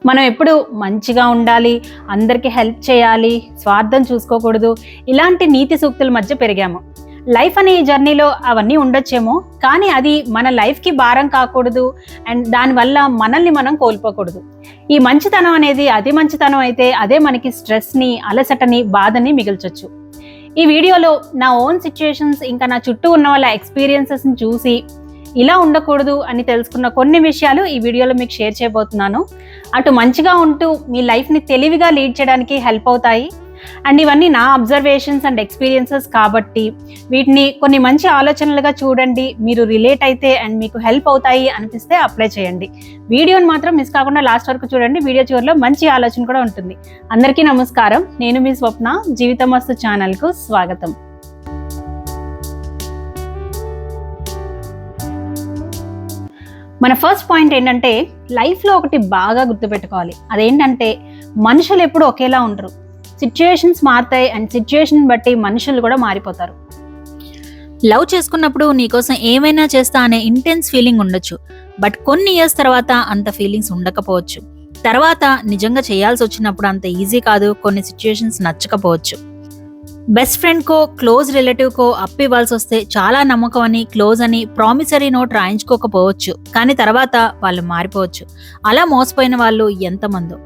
మనం ఎప్పుడు మంచిగా ఉండాలి, అందరికీ హెల్ప్ చేయాలి, స్వార్థం చూసుకోకూడదు, ఇలాంటి నీతి సూక్తుల మధ్య పెరిగాము. లైఫ్ అనే ఈ జర్నీలో అవన్నీ ఉండొచ్చేమో, కానీ అది మన లైఫ్కి భారం కాకూడదు అండ్ దానివల్ల మనల్ని మనం కోల్పోకూడదు. ఈ మంచితనం అనేది అతి మంచితనం అయితే అదే మనకి స్ట్రెస్ని, అలసటని, బాధని మిగిల్చొచ్చు. ఈ వీడియోలో నా ఓన్ సిచ్యుయేషన్స్ ఇంకా నా చుట్టూ ఉన్న వాళ్ళ ఎక్స్పీరియన్సెస్ని చూసి ఇలా ఉండకూడదు అని తెలుసుకున్న కొన్ని విషయాలు ఈ వీడియోలో మీకు షేర్ చేయబోతున్నాను. అటు మంచిగా ఉంటూ మీ లైఫ్ని తెలివిగా లీడ్ చేయడానికి హెల్ప్ అవుతాయి. అండ్ ఇవన్నీ నా అబ్జర్వేషన్స్ అండ్ ఎక్స్పీరియన్సెస్ కాబట్టి వీటిని కొన్ని మంచి ఆలోచనలుగా చూడండి. మీరు రిలేట్ అయితే అండ్ మీకు హెల్ప్ అవుతాయి అనిపిస్తే అప్లై చేయండి. వీడియోని మాత్రం మిస్ కాకుండా లాస్ట్ వరకు చూడండి. వీడియో చివరిలో మంచి ఆలోచన కూడా ఉంటుంది. అందరికీ నమస్కారం. నేను మీ స్వప్న. జీవితమస్తు ఛానల్కు స్వాగతం. మన ఫస్ట్ పాయింట్ ఏంటంటే, లైఫ్లో ఒకటి బాగా గుర్తుపెట్టుకోవాలి. అదేంటంటే, మనుషులు ఎప్పుడు ఒకేలా ఉండరు. సిచ్యుయేషన్స్ మారుతాయి అండ్ సిచ్యుయేషన్ బట్టి మనుషులు కూడా మారిపోతారు. లవ్ చేసుకున్నప్పుడు నీకోసం ఏమైనా చేస్తా అనే ఇంటెన్స్ ఫీలింగ్ ఉండొచ్చు, బట్ కొన్ని ఇయర్స్ తర్వాత అంత ఫీలింగ్స్ ఉండకపోవచ్చు. తర్వాత నిజంగా చేయాల్సి వచ్చినప్పుడు అంత ఈజీ కాదు, కొన్ని సిచ్యుయేషన్స్ నచ్చకపోవచ్చు. బెస్ట్ ఫ్రెండ్ కో, క్లోజ్ రిలేటివ్ కో అప్పు ఇవ్వాల్సి వస్తే చాలా నమ్మకం అని, క్లోజ్ అని ప్రామిసరీ నోట్ రాయించుకోకపోవచ్చు, కానీ తర్వాత వాళ్ళు మారిపోవచ్చు. అలా మోసపోయిన వాళ్ళు ఎంతమందో.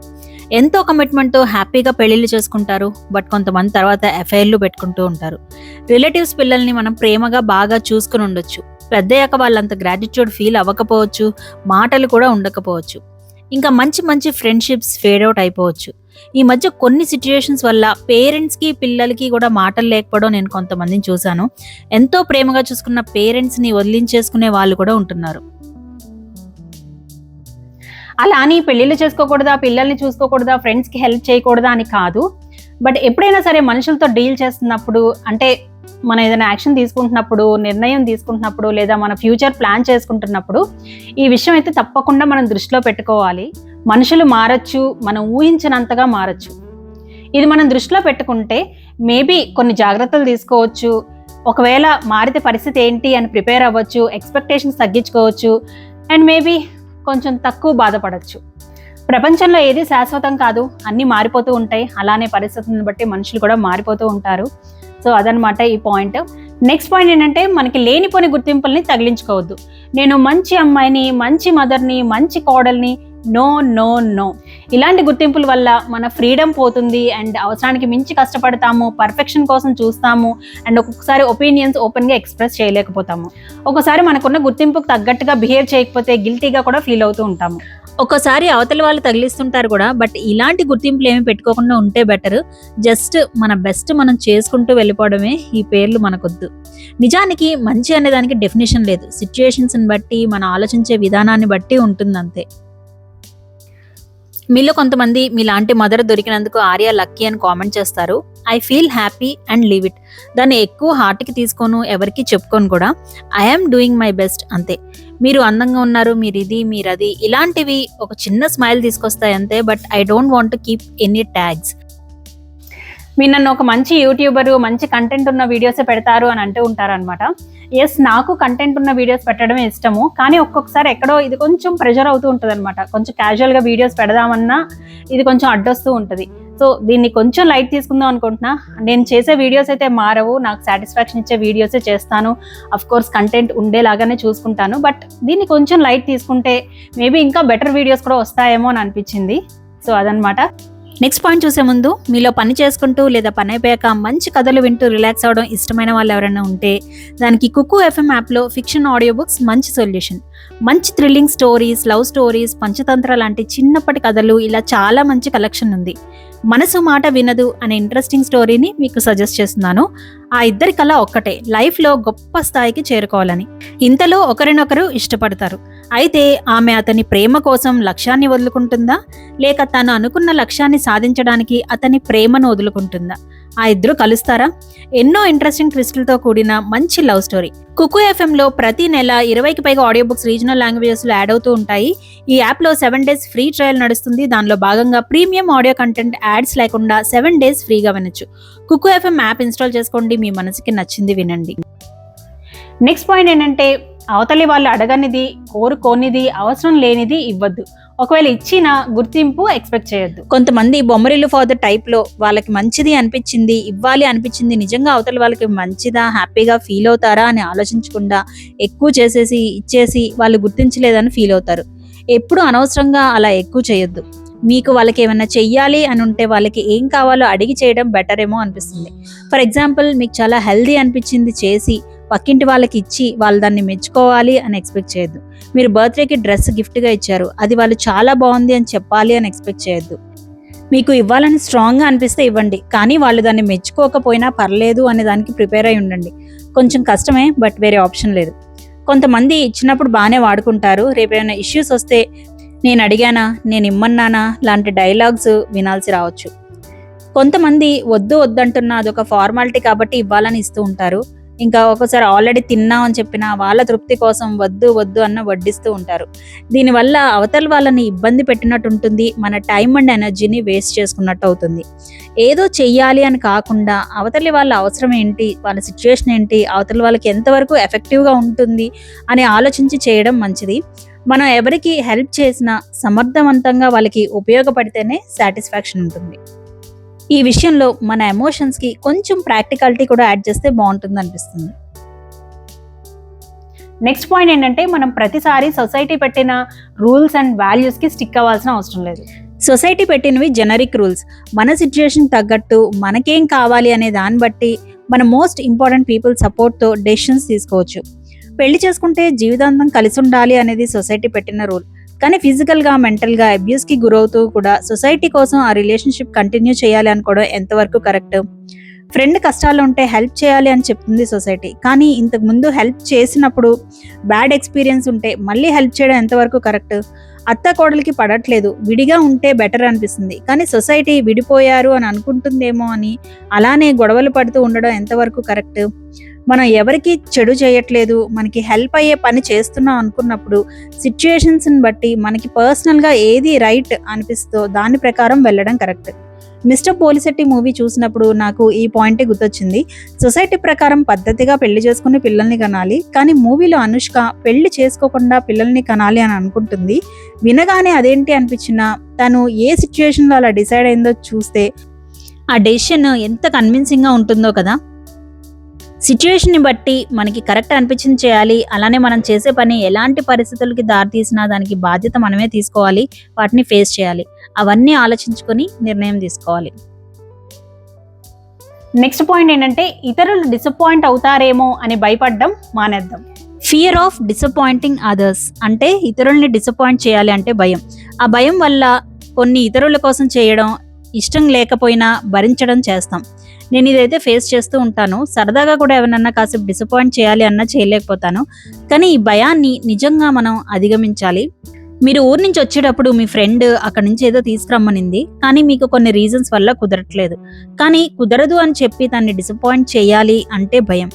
ఎంతో కమిట్మెంట్తో హ్యాపీగా పెళ్లిళ్ళు చేసుకుంటారు, బట్ కొంతమంది తర్వాత ఎఫ్ఐఆర్లు పెట్టుకుంటూ ఉంటారు. రిలేటివ్స్ పిల్లల్ని మనం ప్రేమగా బాగా చూసుకుని ఉండొచ్చు, పెద్దయ్యాక వాళ్ళంత గ్రాటిట్యూడ్ ఫీల్ అవ్వకపోవచ్చు, మాటలు కూడా ఉండకపోవచ్చు. ఇంకా మంచి మంచి ఫ్రెండ్షిప్స్ ఫేడ్ అవుట్ అయిపోవచ్చు. ఈ మధ్య కొన్ని సిచ్యుయేషన్స్ వల్ల పేరెంట్స్కి పిల్లలకి కూడా మాటలు లేకపోవడం నేను కొంతమందిని చూశాను. ఎంతో ప్రేమగా చూసుకున్న పేరెంట్స్ని వదిలించేసుకునే వాళ్ళు కూడా ఉంటున్నారు. అలా అని పెళ్ళిళ్ళు చేసుకోకూడదా, పిల్లల్ని చూసుకోకూడదా, ఫ్రెండ్స్కి హెల్ప్ చేయకూడదా అని కాదు. బట్ ఎప్పుడైనా సరే మనుషులతో డీల్ చేస్తున్నప్పుడు, అంటే మనం ఏదైనా యాక్షన్ తీసుకుంటున్నప్పుడు, నిర్ణయం తీసుకుంటున్నప్పుడు, లేదా మన ఫ్యూచర్ ప్లాన్ చేసుకుంటున్నప్పుడు ఈ విషయం అయితే తప్పకుండా మనం దృష్టిలో పెట్టుకోవాలి. మనుషులు మారచ్చు, మనం ఊహించినంతగా మారచ్చు. ఇది మనం దృష్టిలో పెట్టుకుంటే మేబీ కొన్ని జాగ్రత్తలు తీసుకోవచ్చు. ఒకవేళ మారితే పరిస్థితి ఏంటి అని ప్రిపేర్ అవ్వచ్చు, ఎక్స్పెక్టేషన్స్ తగ్గించుకోవచ్చు అండ్ మేబీ కొంచెం తక్కువ బాధపడచ్చు. ప్రపంచంలో ఏది శాశ్వతం కాదు, అన్నీ మారిపోతూ ఉంటాయి. అలానే పరిస్థితులను బట్టి మనుషులు కూడా మారిపోతూ ఉంటారు. సో అదనమాట ఈ పాయింట్. నెక్స్ట్ పాయింట్ ఏంటంటే, మనకి లేనిపోని గుర్తింపుల్ని తగిలించుకోవద్దు. నేను మంచి అమ్మాయిని, మంచి మదర్ని, మంచి కోడల్ని, నో నో నో. ఇలాంటి గుర్తింపుల వల్ల మన ఫ్రీడమ్ పోతుంది అండ్ అవసరానికి మించి కష్టపడతాము, పర్ఫెక్షన్ కోసం చూస్తాము అండ్ ఒక్కొక్కసారి ఒపీనియన్స్ ఓపెన్గా ఎక్స్ప్రెస్ చేయలేకపోతాము. ఒకసారి మనకున్న గుర్తింపుకు తగ్గట్టుగా బిహేవ్ చేయకపోతే గిల్టీగా కూడా ఫీల్ అవుతూ ఉంటాము. ఒక్కోసారి అవతల వాళ్ళు తగిలిస్తుంటారు కూడా, బట్ ఇలాంటి గుర్తింపులు ఏమి పెట్టుకోకుండా ఉంటే బెటర్. జస్ట్ మన బెస్ట్ మనం చేసుకుంటూ వెళ్ళిపోవడమే. ఈ పేర్లు మనకొద్దు. నిజానికి మంచి అనే దానికి డెఫినేషన్ లేదు, సిచ్యుయేషన్స్ని బట్టి, మన ఆలోచించే విధానాన్ని బట్టి ఉంటుంది అంతే. మీలో కొంతమంది మీలాంటి మదర్ దొరికినందుకు ఆర్య లక్కీ అని కామెంట్ చేస్తారు. I feel happy and leave it. దాన్ని ఎక్కువ హార్ట్కి తీసుకోను, ఎవరికి చెప్పుకోను కూడా. ఐఎమ్ డూయింగ్ మై బెస్ట్ అంతే. మీరు అందంగా ఉన్నారు, మీరు ఇది, మీరు అది, ఇలాంటివి ఒక చిన్న స్మైల్ తీసుకొస్తాయి అంతే. But I don't want to keep any tags. మీరు నన్ను ఒక మంచి యూట్యూబరు, మంచి కంటెంట్ ఉన్న వీడియోసే పెడతారు అని అంటూ ఉంటారనమాట. ఎస్, నాకు కంటెంట్ ఉన్న వీడియోస్ పెట్టడమే ఇష్టము, కానీ ఒక్కొక్కసారి ఎక్కడో ఇది కొంచెం ప్రెషర్ అవుతూ ఉంటుంది అనమాట. కొంచెం క్యాజువల్గా వీడియోస్ పెడదామన్నా ఇది కొంచెం అడ్డొస్తూ ఉంటుంది. సో దీన్ని కొంచెం లైట్ తీసుకుందాం అనుకుంటున్నా. నేను చేసే వీడియోస్ అయితే మారవు, నాకు సాటిస్ఫాక్షన్ ఇచ్చే వీడియోసే చేస్తాను. అఫ్ కోర్స్ కంటెంట్ ఉండేలాగానే చూసుకుంటాను, బట్ దీన్ని కొంచెం లైట్ తీసుకుంటే మేబీ ఇంకా బెటర్ వీడియోస్ కూడా వస్తాయేమో అని అనిపించింది. సో అదనమాట. నెక్స్ట్ పాయింట్ చూసే ముందు, మీలో పని చేసుకుంటూ లేదా పని అయిపోయాక మంచి కథలు వింటూ రిలాక్స్ అవ్వడం ఇష్టమైన వాళ్ళు ఎవరైనా ఉంటే దానికి కుకు ఎఫ్ఎం యాప్లో ఫిక్షన్ ఆడియో బుక్స్ మంచి సొల్యూషన్. మంచి thrilling stories, love stories, Panchatantra లాంటి చిన్నప్పటి కథలు, ఇలా చాలా మంచి కలెక్షన్ ఉంది. మనసు మాట వినదు అనే ఇంట్రెస్టింగ్ స్టోరీని మీకు సజెస్ట్ చేస్తున్నాను. ఆ ఇద్దరి కళ ఒక్కటే, లైఫ్లో గొప్ప స్థాయికి చేరుకోవాలని. ఇంతలో ఒకరినొకరు ఇష్టపడతారు. అయితే ఆమె అతని ప్రేమ కోసం లక్ష్యాన్ని వదులుకుంటుందా, లేక తను అనుకున్న లక్ష్యాన్ని సాధించడానికి అతని ప్రేమను వదులుకుంటుందా? ఆ ఇద్దరు కలుస్తారా? ఎన్నో ఇంట్రెస్టింగ్ ట్విస్టులతో కూడిన మంచి లవ్ స్టోరీ. కుకు ఎఫ్ఎంలో ప్రతి నెల 20కి పైగా ఆడియో బుక్స్ రీజనల్ లాంగ్వేజెస్లో యాడ్ అవుతూ ఉంటాయి. ఈ యాప్లో 7 days ఫ్రీ ట్రయల్ నడుస్తుంది. దానిలో భాగంగా ప్రీమియం ఆడియో కంటెంట్ యాడ్స్ లేకుండా 7 days ఫ్రీగా వినొచ్చు. కుకు ఎఫ్ఎం యాప్ ఇన్స్టాల్ చేసుకోండి, మీ మనసుకి నచ్చింది వినండి. నెక్స్ట్ పాయింట్ ఏంటంటే, అవతలి వాళ్ళు అడగనిది, కోరుకోనిది, అవసరం లేనిది ఇవ్వద్దు. ఒకవేళ ఇచ్చిన గుర్తింపు ఎక్స్పెక్ట్ చేయొద్దు. కొంతమంది బొమ్మరిల్లు ఫాదర్ టైప్ లో వాళ్ళకి మంచిది అనిపించింది, ఇవ్వాలి అనిపించింది, నిజంగా అవతల వాళ్ళకి మంచిదా, హ్యాపీగా ఫీల్ అవుతారా అని ఆలోచించకుండా ఎక్కువ చేసేసి ఇచ్చేసి వాళ్ళు గుర్తించలేదని ఫీల్ అవుతారు. ఎప్పుడు అనవసరంగా అలా ఎక్కువ చేయొద్దు. మీకు వాళ్ళకి ఏమైనా చెయ్యాలి అని ఉంటే వాళ్ళకి ఏం కావాలో అడిగి చేయడం బెటర్ ఏమో అనిపిస్తుంది. ఫర్ ఎగ్జాంపుల్, మీకు చాలా హెల్దీ అనిపించింది చేసి పక్కింటి వాళ్ళకి ఇచ్చి వాళ్ళు దాన్ని మెచ్చుకోవాలి అని ఎక్స్పెక్ట్ చేయొద్దు. మీరు బర్త్డేకి డ్రెస్ గిఫ్ట్గా ఇచ్చారు, అది వాళ్ళు చాలా బాగుంది అని చెప్పాలి అని ఎక్స్పెక్ట్ చేయొద్దు. మీకు ఇవ్వాలని స్ట్రాంగ్గా అనిపిస్తే ఇవ్వండి, కానీ వాళ్ళు దాన్ని మెచ్చుకోకపోయినా పర్లేదు అనే దానికి ప్రిపేర్ అయి ఉండండి. కొంచెం కష్టమే, బట్ వేరే ఆప్షన్ లేదు. కొంతమంది ఇచ్చినప్పుడు బాగానే వాడుకుంటారు, రేపేమైనా ఇష్యూస్ వస్తే నేను అడిగానా, నేను ఇమ్మన్నానా లాంటి డైలాగ్స్ వినాల్సి రావచ్చు. కొంతమంది వద్దు వద్దంటున్నా అదొక ఫార్మాలిటీ కాబట్టి ఇవ్వాలని ఇస్తూ ఉంటారు. ఇంకా ఒక్కోసారి ఆల్రెడీ తిన్నాం అని చెప్పినా వాళ్ళ తృప్తి కోసం వద్దు వద్దు అన్న వడ్డిస్తూ ఉంటారు. దీనివల్ల అవతల వాళ్ళని ఇబ్బంది పెట్టినట్టు ఉంటుంది, మన టైం అండ్ ఎనర్జీని వేస్ట్ చేసుకున్నట్టు అవుతుంది. ఏదో చెయ్యాలి అని కాకుండా అవతలి వాళ్ళ అవసరం ఏంటి, వాళ్ళ సిచ్యువేషన్ ఏంటి, అవతలి వాళ్ళకి ఎంతవరకు ఎఫెక్టివ్గా ఉంటుంది అని ఆలోచించి చేయడం మంచిది. మనం ఎవరికి హెల్ప్ చేసినా సమర్థవంతంగా వాళ్ళకి ఉపయోగపడితేనే సాటిస్ఫాక్షన్ ఉంటుంది. ఈ విషయంలో మన ఎమోషన్స్కి కొంచెం ప్రాక్టికాలిటీ కూడా యాడ్ చేస్తే బాగుంటుంది అనిపిస్తుంది. నెక్స్ట్ పాయింట్ ఏంటంటే, మనం ప్రతిసారి సొసైటీ పెట్టిన రూల్స్ అండ్ వాల్యూస్కి స్టిక్ అవ్వాల్సిన అవసరం లేదు. సొసైటీ పెట్టినవి జెనరిక్ రూల్స్. మన సిచ్యువేషన్ తగ్గట్టు మనకేం కావాలి అనే దాన్ని బట్టి మన మోస్ట్ ఇంపార్టెంట్ పీపుల్ సపోర్ట్తో డెసిషన్స్ తీసుకోవచ్చు. పెళ్లి చేసుకుంటే జీవితాంతం కలిసి ఉండాలి అనేది సొసైటీ పెట్టిన రూల్. కానీ ఫిజికల్గా, మెంటల్గా అబ్యూస్కి గురవుతూ కూడా సొసైటీ కోసం ఆ రిలేషన్షిప్ కంటిన్యూ చేయాలి అనుకోవడం ఎంతవరకు కరెక్ట్? ఫ్రెండ్ కష్టాల్లో ఉంటే హెల్ప్ చేయాలి అని చెప్తుంది సొసైటీ, కానీ ఇంతకు ముందు హెల్ప్ చేసినప్పుడు బ్యాడ్ ఎక్స్పీరియన్స్ ఉంటే మళ్ళీ హెల్ప్ చేయడం ఎంతవరకు కరెక్ట్? అత్త కోడలికి పడట్లేదు, విడిగా ఉంటే బెటర్ అనిపిస్తుంది, కానీ సొసైటీ విడిపోయారు అని అనుకుంటుందేమో అని అలానే గొడవలు పడుతూ ఉండడం ఎంతవరకు కరెక్ట్? మనం ఎవరికి చెడు చేయట్లేదు, మనకి హెల్ప్ అయ్యే పని చేస్తున్నాం అనుకున్నప్పుడు సిచ్యుయేషన్స్ని బట్టి మనకి పర్సనల్గా ఏది రైట్ అనిపిస్తుందో దాని ప్రకారం వెళ్ళడం కరెక్ట్. మిస్టర్ పోలిశెట్టి మూవీ చూసినప్పుడు నాకు ఈ పాయింటే గుర్తొచ్చింది. సొసైటీ ప్రకారం పద్ధతిగా పెళ్లి చేసుకుని పిల్లల్ని కనాలి, కానీ మూవీలో అనుష్క పెళ్లి చేసుకోకుండా పిల్లల్ని కనాలి అని అనుకుంటుంది. వినగానే అదేంటి అనిపించినా తను ఏ సిచ్యుయేషన్లో అలా డిసైడ్ అయిందో చూస్తే ఆ డెసిషన్ ఎంత కన్విన్సింగ్గా ఉంటుందో కదా. సిచ్యువేషన్ని బట్టి మనకి కరెక్ట్ అనిపించింది చేయాలి, అలానే మనం చేసే పని ఎలాంటి పరిస్థితులకి దారితీసినా దానికి బాధ్యత మనమే తీసుకోవాలి, వాటిని ఫేస్ చేయాలి. అవన్నీ ఆలోచించుకొని నిర్ణయం తీసుకోవాలి. నెక్స్ట్ పాయింట్ ఏంటంటే, ఇతరులు డిసప్పాయింట్ అవుతారేమో అని భయపడడం మానేద్దాం. ఫియర్ ఆఫ్ డిసప్పాయింటింగ్ అదర్స్ అంటే ఇతరుల్ని డిసప్పాయింట్ చేయాలి అంటే భయం. ఆ భయం వల్ల కొన్ని ఇతరుల కోసం చేయడం, ఇష్టం లేకపోయినా భరించడం చేస్తాం. నేను ఇదైతే ఫేస్ చేస్తూ ఉంటాను. సరదాగా కూడా ఎవరన్నా కాసేపు డిసప్పాయింట్ చేయాలి అన్నా చేయలేకపోతాను. కానీ ఈ భయాన్ని నిజంగా మనం అధిగమించాలి. మీరు ఊరి నుంచి వచ్చేటప్పుడు మీ ఫ్రెండ్ అక్కడి నుంచి ఏదో తీసుకురమ్మనింది, కానీ మీకు కొన్ని రీజన్స్ వల్ల కుదరట్లేదు. కానీ కుదరదు అని చెప్పి దాన్ని డిసప్పాయింట్ చేయాలి అంటే భయం.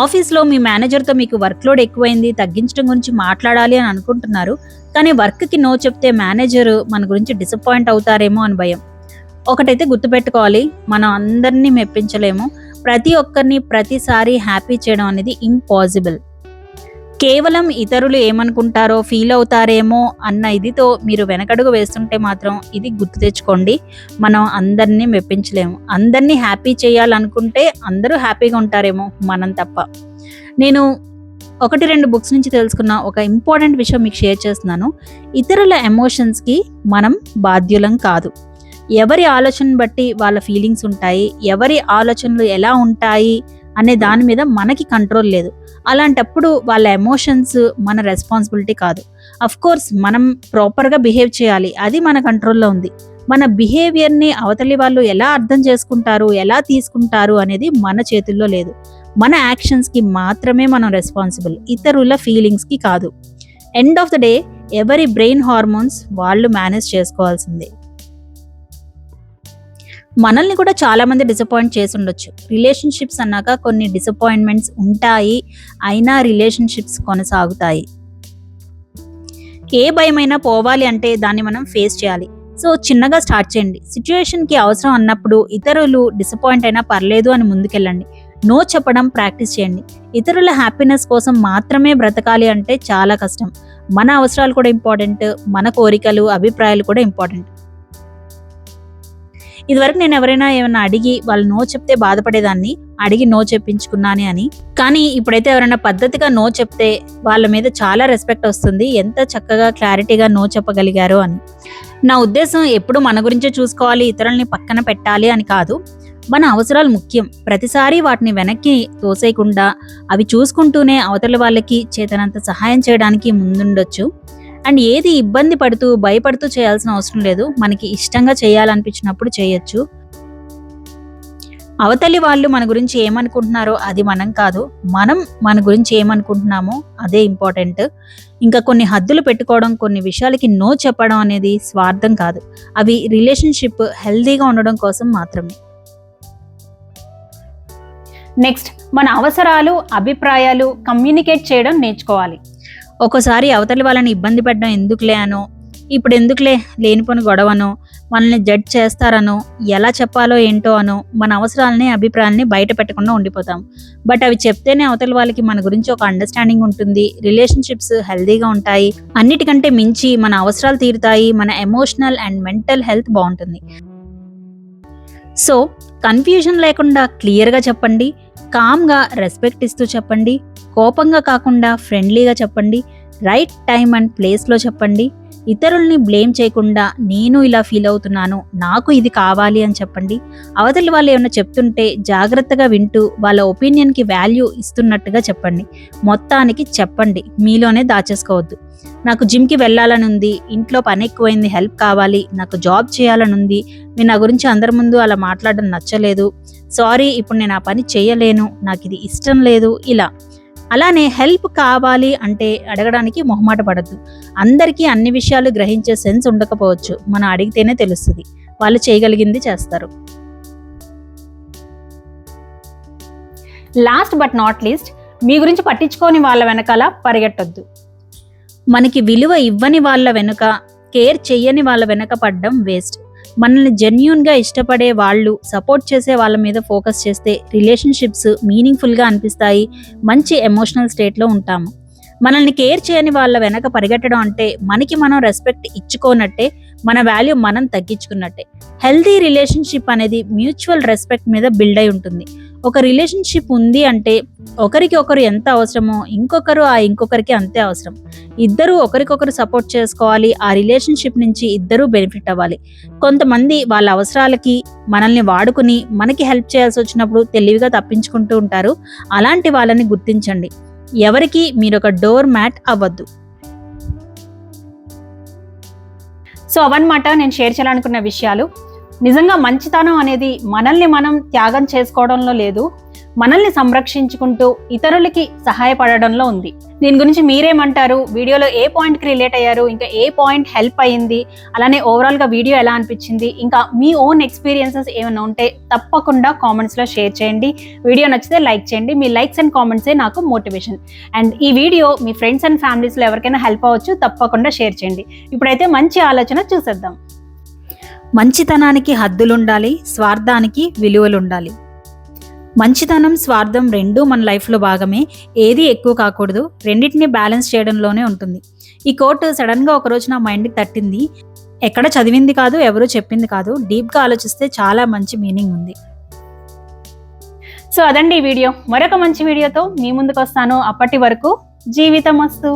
ఆఫీస్లో మీ మేనేజర్తో మీకు వర్క్ లోడ్ ఎక్కువైంది, తగ్గించడం గురించి మాట్లాడాలి అని అనుకుంటున్నారు, కానీ వర్క్కి నో చెప్తే మేనేజర్ మన గురించి డిసప్పాయింట్ అవుతారేమో అని భయం. ఒకటైతే గుర్తుపెట్టుకోవాలి, మనం అందరినీ మెప్పించలేము. ప్రతి ఒక్కరిని ప్రతిసారి హ్యాపీ చేయడం అనేది ఇంపాసిబుల్. కేవలం ఇతరులు ఏమనుకుంటారో, ఫీల్ అవుతారేమో అన్న ఇదితో మీరు వెనకడుగు వేస్తుంటే మాత్రం ఇది గుర్తు తెచ్చుకోండి, మనం అందరినీ మెప్పించలేము. అందరినీ హ్యాపీ చేయాలనుకుంటే అందరూ హ్యాపీగా ఉంటారేమో, మనం తప్ప. నేను 1-2 బుక్స్ నుంచి తెలుసుకున్న ఒక ఇంపార్టెంట్ విషయం మీకు షేర్ చేస్తున్నాను. ఇతరుల ఎమోషన్స్కి మనం బాధ్యులం కాదు. ఎవరి ఆలోచన బట్టి వాళ్ళ ఫీలింగ్స్ ఉంటాయి, ఎవరి ఆలోచనలు ఎలా ఉంటాయి అనే దాని మీద మనకి కంట్రోల్ లేదు. అలాంటప్పుడు వాళ్ళ ఎమోషన్స్ మన రెస్పాన్సిబిలిటీ కాదు. అఫ్ కోర్స్ మనం ప్రాపర్గా బిహేవ్ చేయాలి, అది మన కంట్రోల్లో ఉంది. మన బిహేవియర్ని అవతలి వాళ్ళు ఎలా అర్థం చేసుకుంటారు, ఎలా తీసుకుంటారు అనేది మన చేతుల్లో లేదు. మన యాక్షన్స్కి మాత్రమే మనం రెస్పాన్సిబుల్, ఇతరుల ఫీలింగ్స్కి కాదు. ఎండ్ ఆఫ్ ద డే ఎవరి బ్రెయిన్ హార్మోన్స్ వాళ్ళు మేనేజ్ చేసుకోవాల్సిందే. మనల్ని కూడా చాలామంది డిసప్పాయింట్ చేసి ఉండొచ్చు. రిలేషన్షిప్స్ అన్నాక కొన్ని డిసప్పాయింట్మెంట్స్ ఉంటాయి, అయినా రిలేషన్షిప్స్ కొనసాగుతాయి. ఏ భయమైనా పోవాలి అంటే దాన్ని మనం ఫేస్ చేయాలి. సో చిన్నగా స్టార్ట్ చేయండి. సిచ్యువేషన్కి అవసరం అన్నప్పుడు ఇతరులు డిసప్పాయింట్ అయినా పర్లేదు అని ముందుకెళ్ళండి. నో చెప్పడం ప్రాక్టీస్ చేయండి. ఇతరుల హ్యాపీనెస్ కోసం మాత్రమే బ్రతకాలి అంటే చాలా కష్టం. మన అవసరాలు కూడా ఇంపార్టెంట్, మన కోరికలు అభిప్రాయాలు కూడా ఇంపార్టెంట్. ఇదివరకు నేను ఎవరైనా ఏమైనా అడిగి వాళ్ళు నో చెప్తే బాధపడేదాన్ని, అడిగి నో చెప్పించుకున్నానే అని. కానీ ఇప్పుడైతే ఎవరైనా పద్ధతిగా నో చెప్తే వాళ్ళ మీద చాలా రెస్పెక్ట్ వస్తుంది, ఎంత చక్కగా క్లారిటీగా నో చెప్పగలిగారు అని. నా ఉద్దేశం ఎప్పుడు మన గురించే చూసుకోవాలి, ఇతరుల్ని పక్కన పెట్టాలి అని కాదు. మన అవసరాలు ముఖ్యం. ప్రతిసారి వాటిని వెనక్కి తోసేయకుండా అవి చూసుకుంటూనే అవతల వాళ్ళకి చేతనంత సహాయం చేయడానికి ముందుండొచ్చు. అండ్ ఏది ఇబ్బంది పడుతూ భయపడుతూ చేయాల్సిన అవసరం లేదు. మనకి ఇష్టంగా చేయాలనిపించినప్పుడు చేయొచ్చు. అవతలి వాళ్ళు మన గురించి ఏమనుకుంటున్నారో అది మనం కాదు, మనం మన గురించి ఏమనుకుంటున్నామో అదే ఇంపార్టెంట్. ఇంకా కొన్ని హద్దులు పెట్టుకోవడం, కొన్ని విషయాలకి నో చెప్పడం అనేది స్వార్థం కాదు, అవి రిలేషన్షిప్ హెల్దీగా ఉండడం కోసం మాత్రమే. నెక్స్ట్, మన అవసరాలు అభిప్రాయాలు కమ్యూనికేట్ చేయడం నేర్చుకోవాలి. ఒక్కోసారి అవతలి వాళ్ళని ఇబ్బంది పెట్టడం ఎందుకులే అనో, ఇప్పుడు ఎందుకులే లేనిపోని గొడవనో, మనల్ని జడ్జ్ చేస్తారనో, ఎలా చెప్పాలో ఏంటో అనో మన అవసరాలని అభిప్రాయాలని బయట పెట్టకుండా ఉండిపోతాం. బట్ అవి చెప్తేనే అవతలి వాళ్ళకి మన గురించి ఒక అండర్స్టాండింగ్ ఉంటుంది, రిలేషన్షిప్స్ హెల్దీగా ఉంటాయి. అన్నిటికంటే మించి మన అవసరాలు తీరుతాయి, మన ఎమోషనల్ అండ్ మెంటల్ హెల్త్ బాగుంటుంది. సో కన్ఫ్యూజన్ లేకుండా క్లియర్గా చెప్పండి, కామ్గా రెస్పెక్ట్ ఇస్తూ చెప్పండి, కోపంగా కాకుండా ఫ్రెండ్లీగా చెప్పండి, రైట్ టైం అండ్ ప్లేస్లో చెప్పండి. ఇతరుల్ని బ్లేమ్ చేయకుండా నేను ఇలా ఫీల్ అవుతున్నాను, నాకు ఇది కావాలి అని చెప్పండి. అవతలి వాళ్ళు ఏమైనా చెప్తుంటే జాగ్రత్తగా వింటూ వాళ్ళ ఒపీనియన్కి వాల్యూ ఇస్తున్నట్టుగా చెప్పండి. మొత్తానికి చెప్పండి, మీలోనే దాచేసుకోవద్దు. నాకు జిమ్కి వెళ్ళాలని ఉంది, ఇంట్లో పని ఎక్కువైంది, హెల్ప్ కావాలి, నాకు జాబ్ చేయాలని ఉంది, మీరు నా గురించి అందరి ముందు అలా మాట్లాడడం నచ్చలేదు, సారీ ఇప్పుడు నేను ఆ పని చేయలేను, నాకు ఇది ఇష్టం లేదు, ఇలా. అలానే హెల్ప్ కావాలి అంటే అడగడానికి మొహమాట పడద్దు. అందరికీ అన్ని విషయాలు గ్రహించే సెన్స్ ఉండకపోవచ్చు, మనం అడిగితేనే తెలుస్తుంది, వాళ్ళు చేయగలిగింది చేస్తారు. లాస్ట్ బట్ నాట్ లీస్ట్, మీ గురించి పట్టించుకోని వాళ్ళ వెనకాల పరిగెట్టొద్దు. మనకి విలువ ఇవ్వని వాళ్ళ వెనుక, కేర్ చెయ్యని వాళ్ళ వెనుక పడ్డం వేస్ట్. మనల్ని జెన్యూన్గా ఇష్టపడే వాళ్ళు, సపోర్ట్ చేసే వాళ్ళ మీద ఫోకస్ చేస్తే రిలేషన్షిప్స్ మీనింగ్ఫుల్గా అనిపిస్తాయి, మంచి ఎమోషనల్ స్టేట్లో ఉంటాము. మనల్ని కేర్ చేయని వాళ్ళ వెనక పరిగెట్టడం అంటే మనకి మనం రెస్పెక్ట్ ఇచ్చుకోనట్టే, మన వాల్యూ మనం తగ్గించుకున్నట్టే. హెల్దీ రిలేషన్షిప్ అనేది మ్యూచువల్ రెస్పెక్ట్ మీద బిల్డ్ అయి ఉంటుంది. ఒక రిలేషన్షిప్ ఉంది అంటే ఒకరికి ఒకరు ఎంత అవసరమో ఇంకొకరికి అంతే అవసరం. ఇద్దరూ ఒకరికొకరు సపోర్ట్ చేసుకోవాలి, ఆ రిలేషన్షిప్ నుంచి ఇద్దరూ బెనిఫిట్ అవ్వాలి. కొంతమంది వాళ్ళ అవసరాలకి మనల్ని వాడుకుని మనకి హెల్ప్ చేయాల్సి వచ్చినప్పుడు తెలివిగా తప్పించుకుంటూ ఉంటారు. అలాంటి వాళ్ళని గుర్తించండి. ఎవరికి మీరు ఒక డోర్ మ్యాట్ అవ్వద్దు. సో అవన్నమాట నేను షేర్ చేయాలనుకున్న విషయాలు. నిజంగా మంచితనం అనేది మనల్ని మనం త్యాగం చేసుకోవడంలో లేదు, మనల్ని సంరక్షించుకుంటూ ఇతరులకి సహాయపడడంలో ఉంది. దీని గురించి మీరేమంటారు? వీడియోలో ఏ పాయింట్కి రిలేట్ అయ్యారు, ఇంకా ఏ పాయింట్ హెల్ప్ అయ్యింది, అలానే ఓవరాల్గా వీడియో ఎలా అనిపించింది, ఇంకా మీ ఓన్ ఎక్స్పీరియన్సెస్ ఏమైనా ఉంటే తప్పకుండా కామెంట్స్లో షేర్ చేయండి. వీడియో నచ్చితే లైక్ చేయండి. మీ లైక్స్ అండ్ కామెంట్సే నాకు మోటివేషన్. అండ్ ఈ వీడియో మీ ఫ్రెండ్స్ అండ్ ఫ్యామిలీస్లో ఎవరికైనా హెల్ప్ అవ్వచ్చు, తప్పకుండా షేర్ చేయండి. ఇప్పుడైతే మంచి ఆలోచన చూసేద్దాం. మంచితనానికి హద్దులుండాలి, స్వార్థానికి విలువలుండాలి. మంచితనం, స్వార్థం రెండూ మన లైఫ్లో భాగమే. ఏది ఎక్కువ కాకూడదు, రెండింటిని బ్యాలెన్స్ చేయడంలోనే ఉంటుంది. ఈ కోట్ సడన్గా ఒకరోజు నా మైండ్కి తట్టింది. ఎక్కడ చదివింది కాదు, ఎవరు చెప్పింది కాదు, డీప్గా ఆలోచిస్తే చాలా మంచి మీనింగ్ ఉంది. సో అదండి ఈ వీడియో. మరొక మంచి వీడియోతో మీ ముందుకు వస్తాను. అప్పటి వరకు జీవితమస్తు.